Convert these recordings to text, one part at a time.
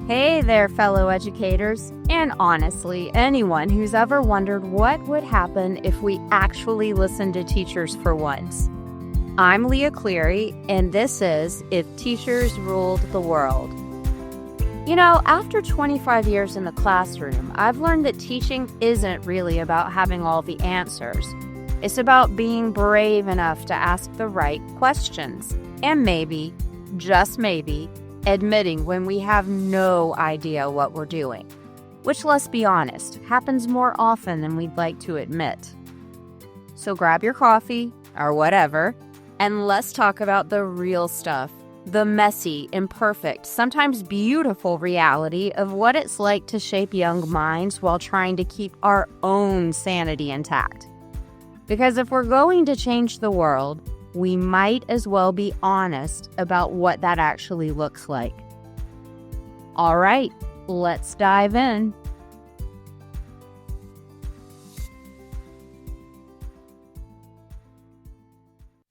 Hey there, fellow educators, and honestly, anyone who's ever wondered what would happen if we actually listened to teachers for once. I'm Leah Cleary, and this is If Teachers Ruled the World. You know, after 25 years in the classroom, I've learned that teaching isn't really about having all the answers. It's about being brave enough to ask the right questions, and maybe, just maybe, admitting when we have no idea what we're doing, which, let's be honest, happens more often than we'd like to admit. So grab your coffee, or whatever, and let's talk about the real stuff, the messy, imperfect, sometimes beautiful reality of what it's like to shape young minds while trying to keep our own sanity intact. Because if we're going to change the world, we might as well be honest about what that actually looks like. All right, let's dive in.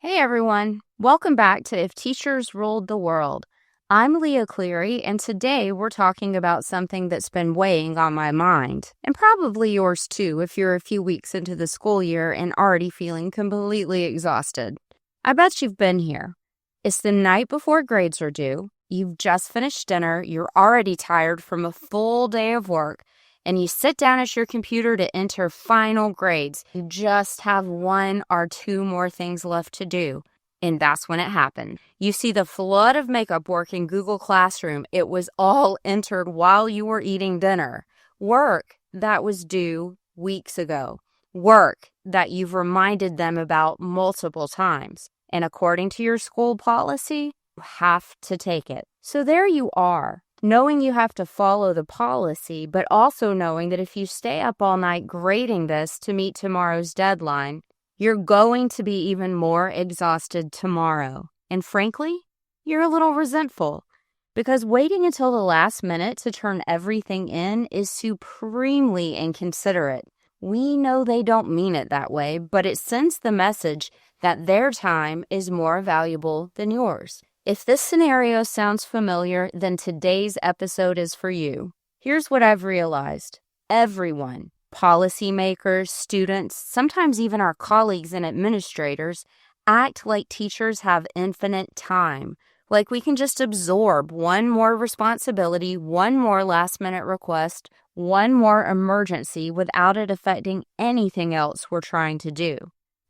Hey everyone, welcome back to If Teachers Ruled the World. I'm Leah Cleary, and today we're talking about something that's been weighing on my mind, and probably yours too if you're a few weeks into the school year and already feeling completely exhausted. I bet you've been here. It's the night before grades are due, you've just finished dinner, you're already tired from a full day of work, and you sit down at your computer to enter final grades. You just have one or two more things left to do, and that's when it happened. You see the flood of makeup work in Google Classroom. It was all entered while you were eating dinner. Work that was due weeks ago. Work that you've reminded them about multiple times. And according to your school policy, you have to take it. So there you are, knowing you have to follow the policy, but also knowing that if you stay up all night grading this to meet tomorrow's deadline, you're going to be even more exhausted tomorrow. And frankly, you're a little resentful. Because waiting until the last minute to turn everything in is supremely inconsiderate. We know they don't mean it that way, but it sends the message that their time is more valuable than yours. If this scenario sounds familiar, then today's episode is for you. Here's what I've realized. Everyone, policymakers, students, sometimes even our colleagues and administrators, act like teachers have infinite time, like we can just absorb one more responsibility, one more last-minute request, one more emergency without it affecting anything else we're trying to do.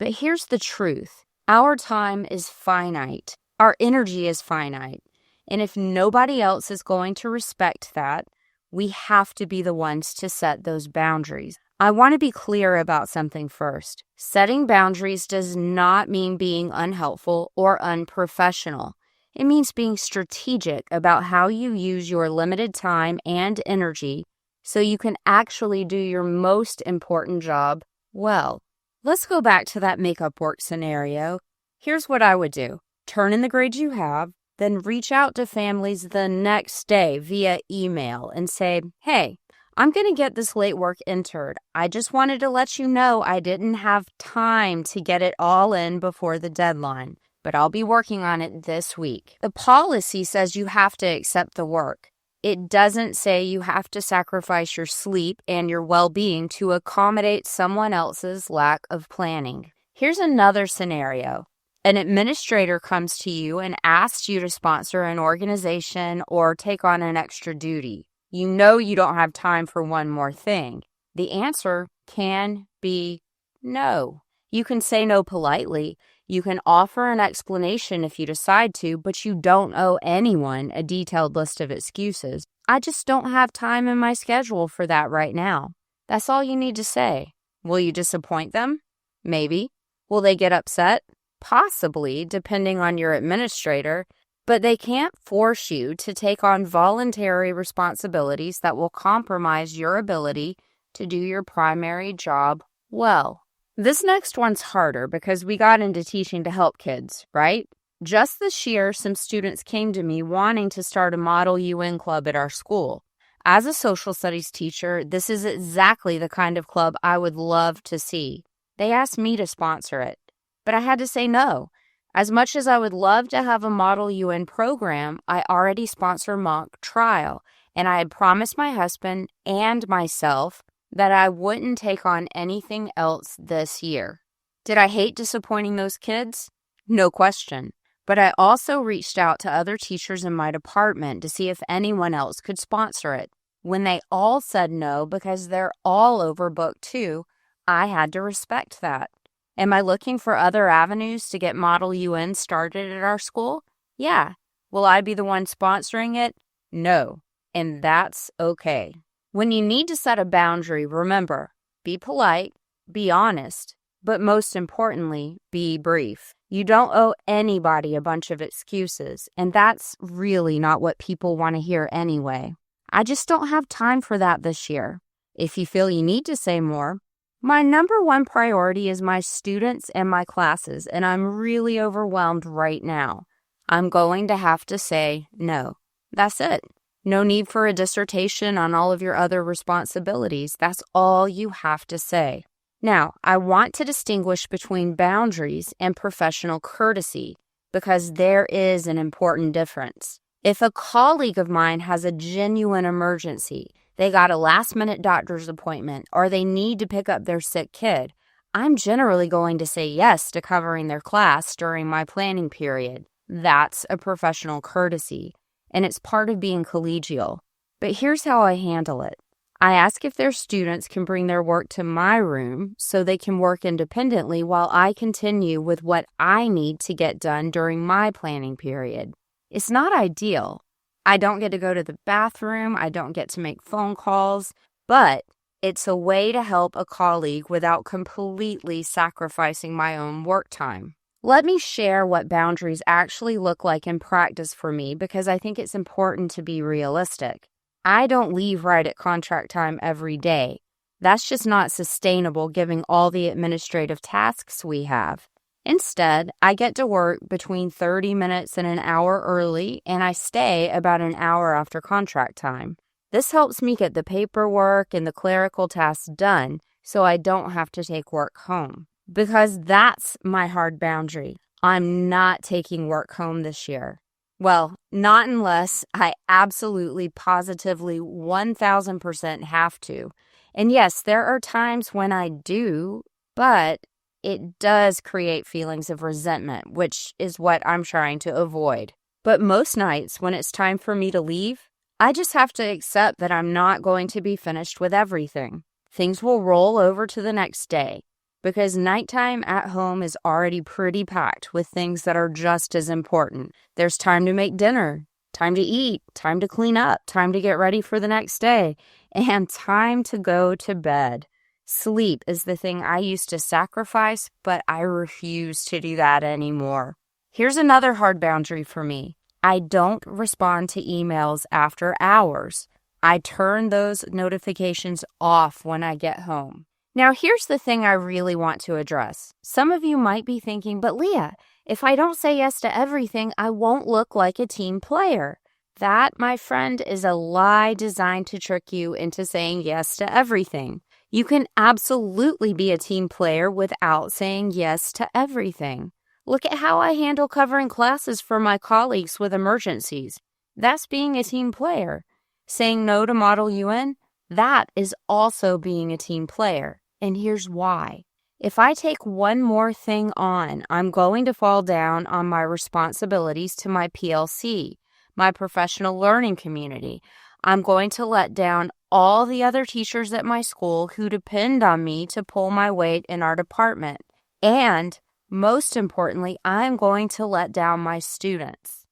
But here's the truth. Our time is finite. Our energy is finite. And if nobody else is going to respect that, we have to be the ones to set those boundaries. I want to be clear about something first. Setting boundaries does not mean being unhelpful or unprofessional. It means being strategic about how you use your limited time and energy so you can actually do your most important job well. Let's go back to that makeup work scenario. Here's what I would do. Turn in the grades you have, then reach out to families the next day via email and say, hey, I'm going to get this late work entered. I just wanted to let you know I didn't have time to get it all in before the deadline, but I'll be working on it this week. The policy says you have to accept the work. It doesn't say you have to sacrifice your sleep and your well-being to accommodate someone else's lack of planning. Here's another scenario. An administrator comes to you and asks you to sponsor an organization or take on an extra duty. You know you don't have time for one more thing. The answer can be no. You can say no politely. You can offer an explanation if you decide to, but you don't owe anyone a detailed list of excuses. I just don't have time in my schedule for that right now. That's all you need to say. Will you disappoint them? Maybe. Will they get upset? Possibly, depending on your administrator, but they can't force you to take on voluntary responsibilities that will compromise your ability to do your primary job well. This next one's harder because we got into teaching to help kids, right? Just this year, some students came to me wanting to start a Model UN club at our school. As a social studies teacher, this is exactly the kind of club I would love to see. They asked me to sponsor it, but I had to say no. As much as I would love to have a Model UN program, I already sponsor mock trial, and I had promised my husband and myself that I wouldn't take on anything else this year. Did I hate disappointing those kids? No question. But I also reached out to other teachers in my department to see if anyone else could sponsor it. When they all said no because they're all overbooked too, I had to respect that. Am I looking for other avenues to get Model UN started at our school? Yeah. Will I be the one sponsoring it? No. And that's okay. When you need to set a boundary, remember, be polite, be honest, but most importantly, be brief. You don't owe anybody a bunch of excuses, and that's really not what people want to hear anyway. I just don't have time for that this year. If you feel you need to say more, my number one priority is my students and my classes, and I'm really overwhelmed right now. I'm going to have to say no. That's it. No need for a dissertation on all of your other responsibilities. That's all you have to say. Now, I want to distinguish between boundaries and professional courtesy because there is an important difference. If a colleague of mine has a genuine emergency, they got a last-minute doctor's appointment, or they need to pick up their sick kid, I'm generally going to say yes to covering their class during my planning period. That's a professional courtesy, and it's part of being collegial. But here's how I handle it. I ask if their students can bring their work to my room so they can work independently while I continue with what I need to get done during my planning period. It's not ideal. I don't get to go to the bathroom, I don't get to make phone calls, but it's a way to help a colleague without completely sacrificing my own work time. Let me share what boundaries actually look like in practice for me because I think it's important to be realistic. I don't leave right at contract time every day. That's just not sustainable given all the administrative tasks we have. Instead, I get to work between 30 minutes and an hour early, and I stay about an hour after contract time. This helps me get the paperwork and the clerical tasks done so I don't have to take work home. Because that's my hard boundary. I'm not taking work home this year. Well, not unless I absolutely, positively, 1,000% have to. And yes, there are times when I do, but it does create feelings of resentment, which is what I'm trying to avoid. But most nights, when it's time for me to leave, I just have to accept that I'm not going to be finished with everything. Things will roll over to the next day. Because nighttime at home is already pretty packed with things that are just as important. There's time to make dinner, time to eat, time to clean up, time to get ready for the next day, and time to go to bed. Sleep is the thing I used to sacrifice, but I refuse to do that anymore. Here's another hard boundary for me. I don't respond to emails after hours. I turn those notifications off when I get home. Now, here's the thing I really want to address. Some of you might be thinking, but Leah, if I don't say yes to everything, I won't look like a team player. That, my friend, is a lie designed to trick you into saying yes to everything. You can absolutely be a team player without saying yes to everything. Look at how I handle covering classes for my colleagues with emergencies. That's being a team player. Saying no to Model UN, that is also being a team player. And here's why. If I take one more thing on, I'm going to fall down on my responsibilities to my PLC, my professional learning community. I'm going to let down all the other teachers at my school who depend on me to pull my weight in our department. And most importantly, I'm going to let down my students.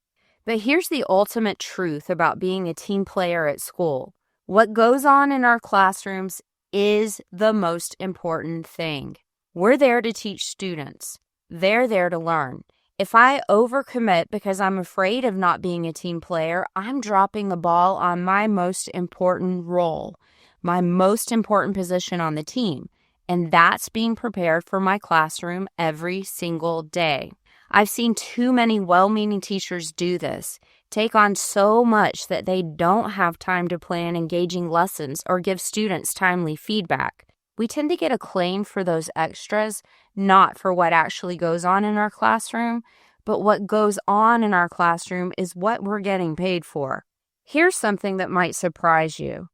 But here's the ultimate truth about being a team player at school. What goes on in our classrooms is the most important thing. We're there to teach students. They're there to learn. If I overcommit because I'm afraid of not being a team player, I'm dropping the ball on my most important role, my most important position on the team, and that's being prepared for my classroom every single day. I've seen too many well-meaning teachers do this, take on so much that they don't have time to plan engaging lessons or give students timely feedback. We tend to get acclaim for those extras, not for what actually goes on in our classroom, but what goes on in our classroom is what we're getting paid for. Here's something that might surprise you.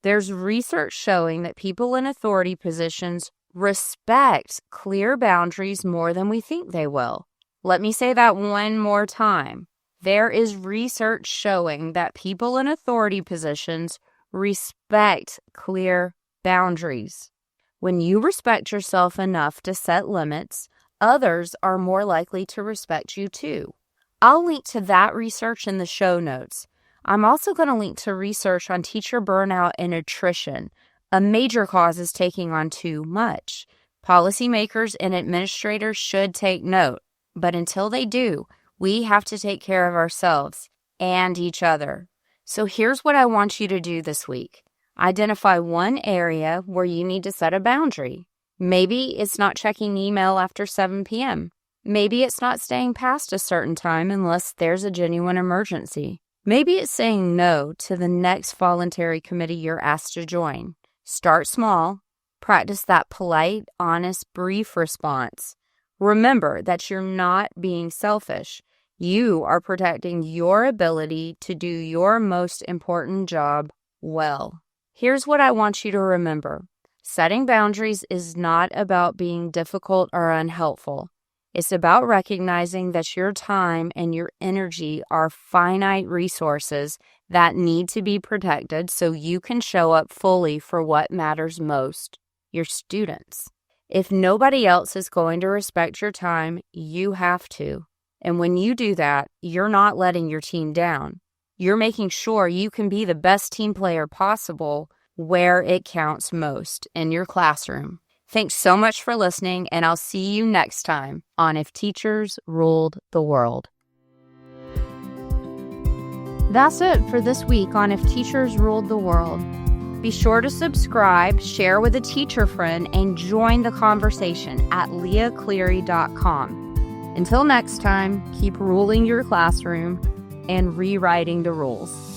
There's research showing that people in authority positions respect clear boundaries more than we think they will. Let me say that one more time. There is research showing that people in authority positions respect clear boundaries. When you respect yourself enough to set limits, others are more likely to respect you too. I'll link to that research in the show notes. I'm also going to link to research on teacher burnout and attrition. A major cause is taking on too much. Policymakers and administrators should take note, but until they do, we have to take care of ourselves and each other. So here's what I want you to do this week. Identify one area where you need to set a boundary. Maybe it's not checking email after 7 p.m. Maybe it's not staying past a certain time unless there's a genuine emergency. Maybe it's saying no to the next voluntary committee you're asked to join. Start small. Practice that polite, honest, brief response. Remember that you're not being selfish. You are protecting your ability to do your most important job well. Here's what I want you to remember. Setting boundaries is not about being difficult or unhelpful. It's about recognizing that your time and your energy are finite resources that need to be protected so you can show up fully for what matters most, your students. If nobody else is going to respect your time, you have to. And when you do that, you're not letting your team down. You're making sure you can be the best team player possible where it counts most, in your classroom. Thanks so much for listening, and I'll see you next time on If Teachers Ruled the World. That's it for this week on If Teachers Ruled the World. Be sure to subscribe, share with a teacher friend, and join the conversation at leahcleary.com. Until next time, keep ruling your classroom and rewriting the rules.